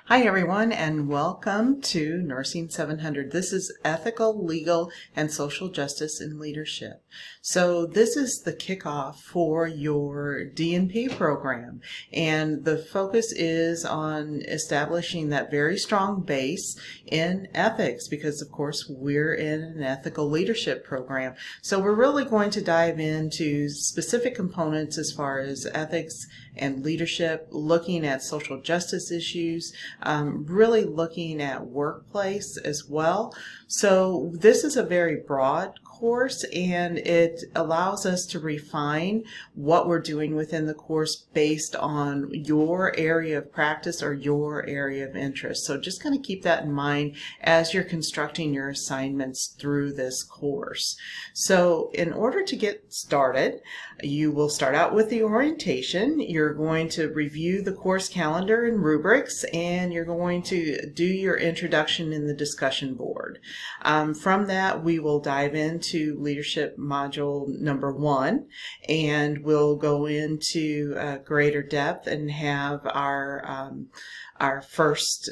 Hi everyone, and welcome to Nursing 700. This is Ethical, Legal, and Social Justice in Leadership. So this is the kickoff for your D&P program, and the focus is on establishing that very strong base in ethics because of course we're in an ethical leadership program. So we're really going to dive into specific components as far as ethics and leadership, looking at social justice issues, really looking at workplace as well. So this is a very broad course, and it allows us to refine what we're doing within the course based on your area of practice or your area of interest. So just kind of keep that in mind as you're constructing your assignments through this course. So in order to get started, you will start out with the orientation. You're going to review the course calendar and rubrics, and you're going to do your introduction in the discussion board. From that, we will dive into leadership module number 1, and we'll go into greater depth and have our first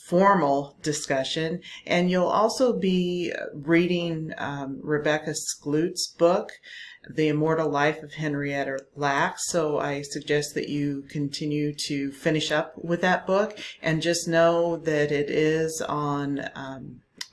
formal discussion. And you'll also be reading Rebecca Skloot's book, The Immortal Life of Henrietta Lacks. So I suggest that you continue to finish up with that book, and just know that it is on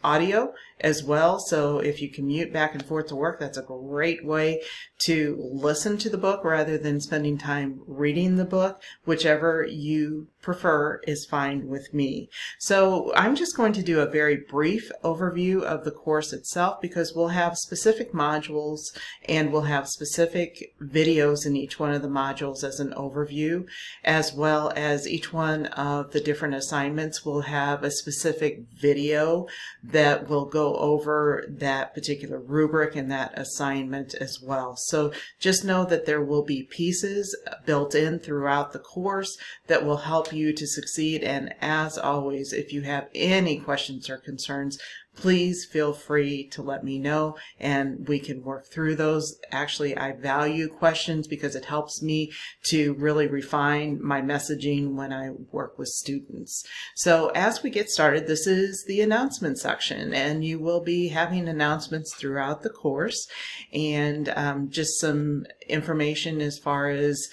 audio as well. So if you commute back and forth to work, that's a great way to listen to the book rather than spending time reading the book. Whichever you prefer is fine with me. So I'm just going to do a very brief overview of the course itself because we'll have specific modules and we'll have specific videos in each one of the modules as an overview, as well as each one of the different assignments will have a specific video that will go over that particular rubric and that assignment as well. So just know that there will be pieces built in throughout the course that will help you to succeed. And as always, if you have any questions or concerns, please feel free to let me know and we can work through those. Actually, I value questions because it helps me to really refine my messaging when I work with students. So as we get started, this is the announcement section, and you will be having announcements throughout the course, and just some information as far as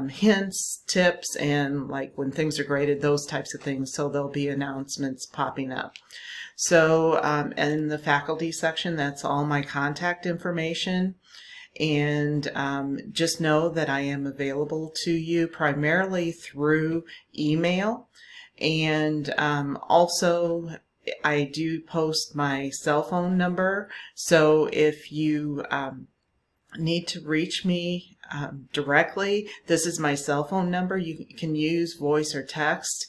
hints, tips, and like when things are graded, those types of things. So there'll be announcements popping up. So in the faculty section, that's all my contact information. And just know that I am available to you primarily through email. And also, I do post my cell phone number. So if you need to reach me directly, this is my cell phone number. You can use voice or text.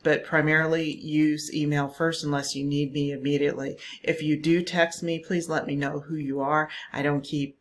But primarily use email first unless you need me immediately. If you do text me, please let me know who you are. I don't keep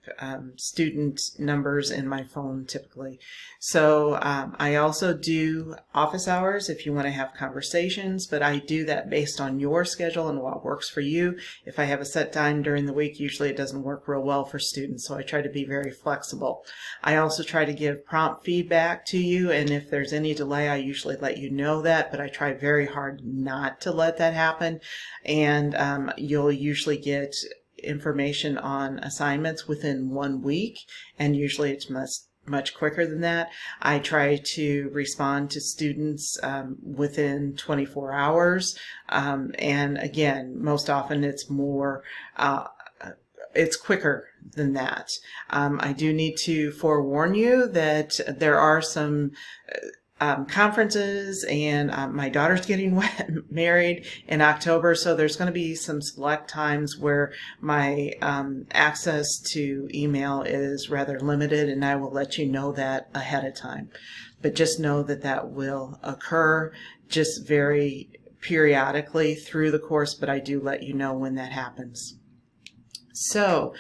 student numbers in my phone typically. So I also do office hours if you want to have conversations, but I do that based on your schedule and what works for you. If I have a set time during the week, usually it doesn't work real well for students, so I try to be very flexible. I also try to give prompt feedback to you, and if there's any delay, I usually let you know that, but I try very hard not to let that happen. And you'll usually get information on assignments within 1 week, and usually it's much quicker than that. I try to respond to students within 24 hours. And again, most often it's more it's quicker than that. I do need to forewarn you that there are some conferences, and my daughter's getting married in October, so there's going to be some select times where my access to email is rather limited, and I will let you know that ahead of time. But just know that that will occur just very periodically through the course, but I do let you know when that happens. So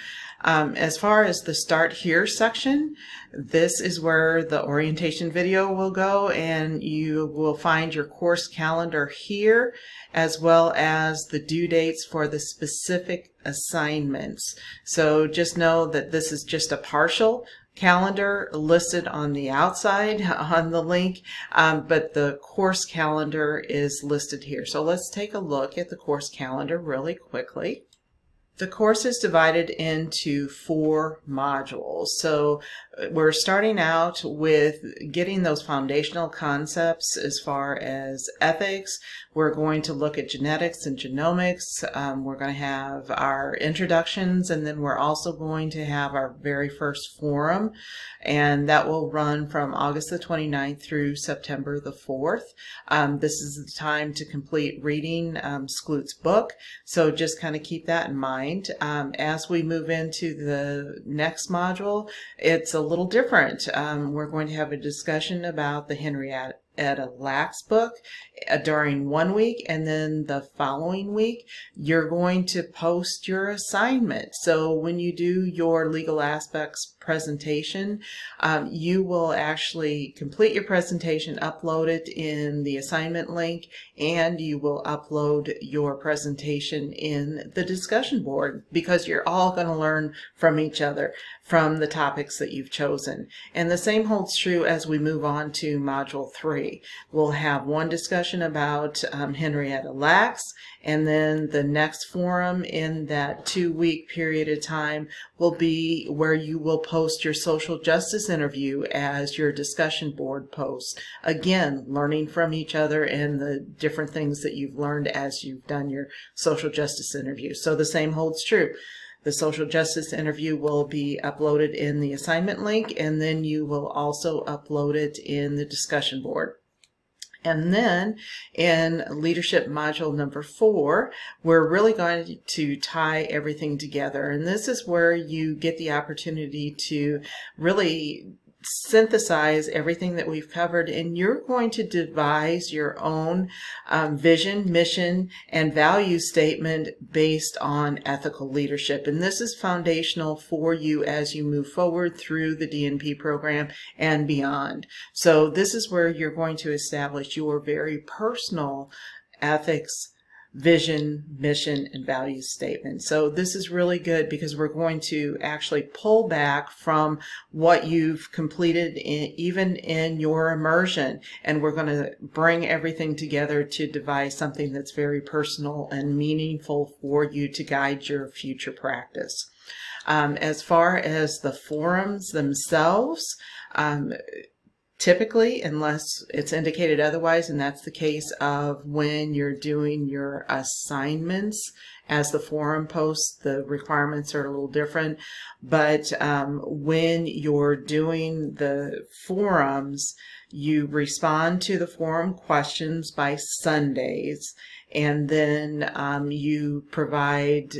as far as the Start Here section, this is where the orientation video will go, and you will find your course calendar here, as well as the due dates for the specific assignments. So just know that this is just a partial calendar listed on the outside on the link, but the course calendar is listed here. So let's take a look at the course calendar really quickly. The course is divided into 4 modules. So we're starting out with getting those foundational concepts as far as ethics. We're going to look at genetics and genomics. We're going to have our introductions, and then we're also going to have our very first forum, and that will run from August the 29th through September the 4th. This is the time to complete reading Skloot's book, so just kind of keep that in mind. As we move into the next module, it's a little different. We're going to have a discussion about the Henrietta Lacks book during 1 week, and then the following week you're going to post your assignment. So when you do your legal aspects presentation, you will actually complete your presentation, upload it in the assignment link, and you will upload your presentation in the discussion board, because you're all going to learn from each other from the topics that you've chosen. And the same holds true as we move on to Module 3. We'll have one discussion about Henrietta Lacks, and then the next forum in that 2-week period of time will be where you will post your social justice interview as your discussion board post. Again, learning from each other and the different things that you've learned as you've done your social justice interview. So the same holds true. The social justice interview will be uploaded in the assignment link, and then you will also upload it in the discussion board. And then in leadership module number 4, we're really going to tie everything together. And this is where you get the opportunity to really synthesize everything that we've covered, and you're going to devise your own vision, mission, and value statement based on ethical leadership. And this is foundational for you as you move forward through the DNP program and beyond. So this is where you're going to establish your very personal ethics, vision, mission, and value statement. So this is really good because we're going to actually pull back from what you've completed even in your immersion, and we're going to bring everything together to devise something that's very personal and meaningful for you to guide your future practice. As far as the forums themselves, typically, unless it's indicated otherwise, and that's the case of when you're doing your assignments, as the forum posts, the requirements are a little different. But when you're doing the forums, you respond to the forum questions by Sundays, and then you provide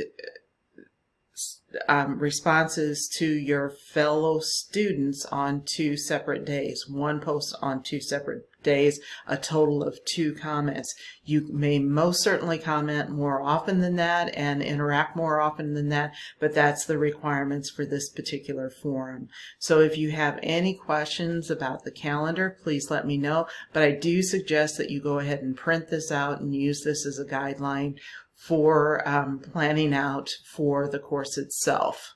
responses to your fellow students on 2 separate days. One post on 2 separate days, a total of 2 comments. You may most certainly comment more often than that and interact more often than that, but that's the requirements for this particular forum. So if you have any questions about the calendar, please let me know, but I do suggest that you go ahead and print this out and use this as a guideline for planning out for the course itself.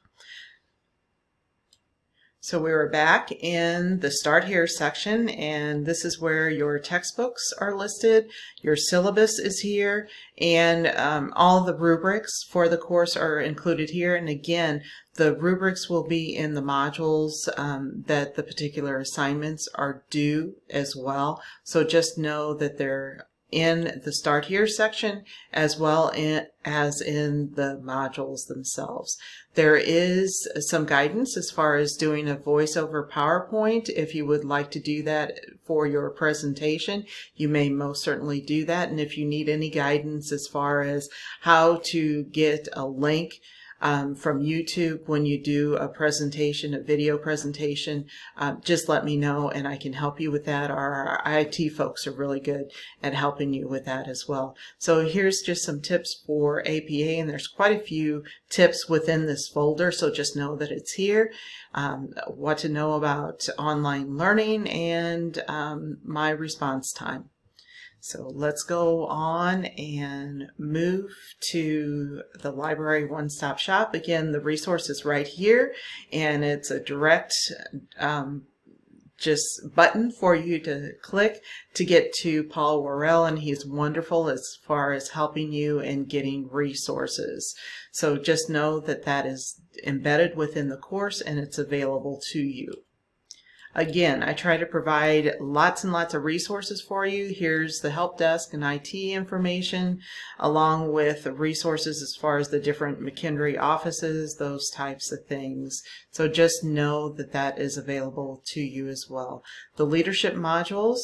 So we were back in the Start Here section, and this is where your textbooks are listed, your syllabus is here, and all the rubrics for the course are included here. And again, the rubrics will be in the modules that the particular assignments are due as well. So just know that they're in the Start Here section as well as in the modules themselves. There is some guidance as far as doing a voiceover PowerPoint. If you would like to do that for your presentation, you may most certainly do that. And if you need any guidance as far as how to get a link from YouTube when you do a presentation, a video presentation, just let me know and I can help you with that. Our IT folks are really good at helping you with that as well. So here's just some tips for APA, and there's quite a few tips within this folder, so just know that it's here. What to know about online learning and my response time. So let's go on and move to the library one-stop shop. Again, the resource is right here, and it's a direct just button for you to click to get to Paul Worrell, and he's wonderful as far as helping you and getting resources. So just know that that is embedded within the course and it's available to you. Again, I try to provide lots and lots of resources for you. Here's the help desk and IT information, along with resources as far as the different McKendree offices, those types of things. So just know that that is available to you as well. The leadership modules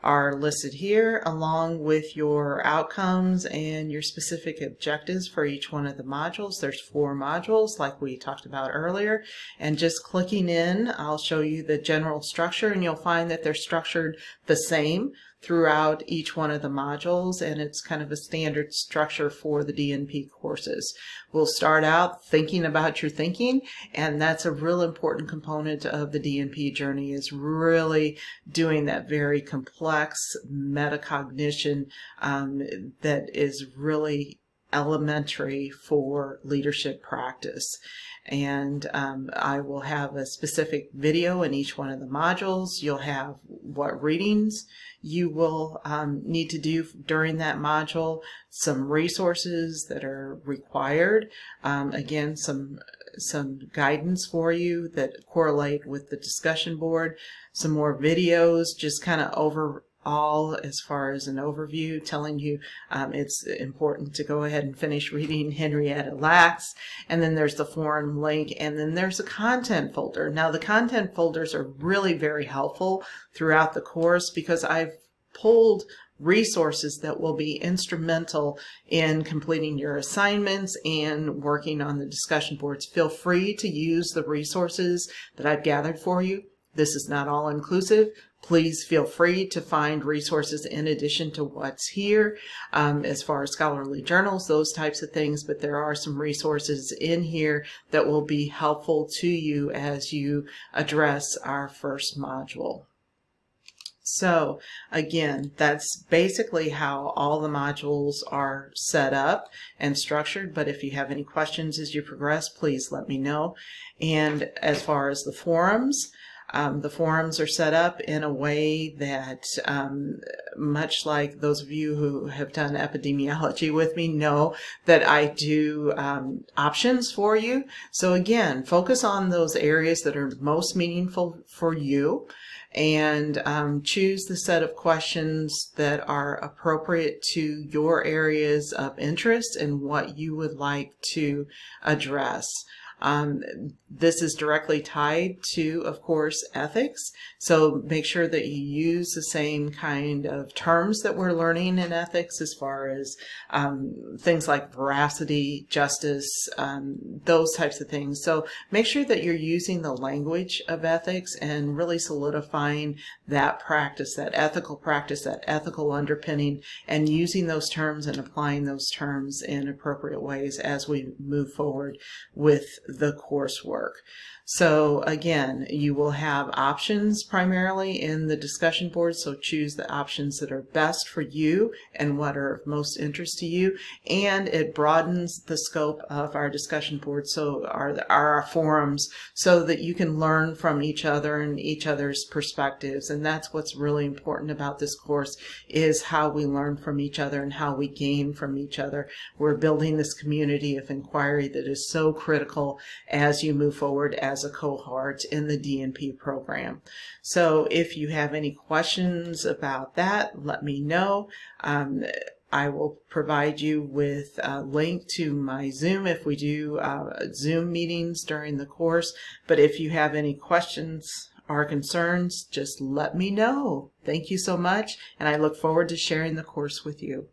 are listed here, along with your outcomes and your specific objectives for each one of the modules. There's 4 modules like we talked about earlier, and just clicking in, I'll show you the general structure, and you'll find that they're structured the same throughout each one of the modules, and it's kind of a standard structure for the DNP courses. We'll start out thinking about your thinking, and that's a real important component of the DNP journey, is really doing that very complex metacognition that is really elementary for leadership practice. And I will have a specific video in each one of the modules. You'll have what readings you will need to do during that module, some resources that are required, again, some guidance for you that correlate with the discussion board, some more videos, just kind of overall as far as an overview, telling you it's important to go ahead and finish reading Henrietta Lacks. And then there's the forum link, and then there's a content folder. Now the content folders are really very helpful throughout the course because I've pulled resources that will be instrumental in completing your assignments and working on the discussion boards. Feel free to use the resources that I've gathered for you. This is not all inclusive. Please feel free to find resources in addition to what's here as far as scholarly journals, those types of things, but there are some resources in here that will be helpful to you as you address our first module. So again, that's basically how all the modules are set up and structured, but if you have any questions as you progress, please let me know. And as far as the forums are set up in a way that, much like those of you who have done epidemiology with me know that I do options for you. So again, focus on those areas that are most meaningful for you, and choose the set of questions that are appropriate to your areas of interest and what you would like to address. This is directly tied to, of course, ethics. So make sure that you use the same kind of terms that we're learning in ethics as far as things like veracity, justice, those types of things. So make sure that you're using the language of ethics and really solidifying that practice, that ethical underpinning, and using those terms and applying those terms in appropriate ways as we move forward with the coursework. So again, you will have options primarily in the discussion board, so choose the options that are best for you and what are of most interest to you, and it broadens the scope of our discussion board, so our forums, so that you can learn from each other and each other's perspectives. And that's what's really important about this course, is how we learn from each other and how we gain from each other. We're building this community of inquiry that is so critical as you move forward as a cohort in the DNP program. So if you have any questions about that, let me know. I will provide you with a link to my Zoom if we do Zoom meetings during the course. But if you have any questions or concerns, just let me know. Thank you so much, and I look forward to sharing the course with you.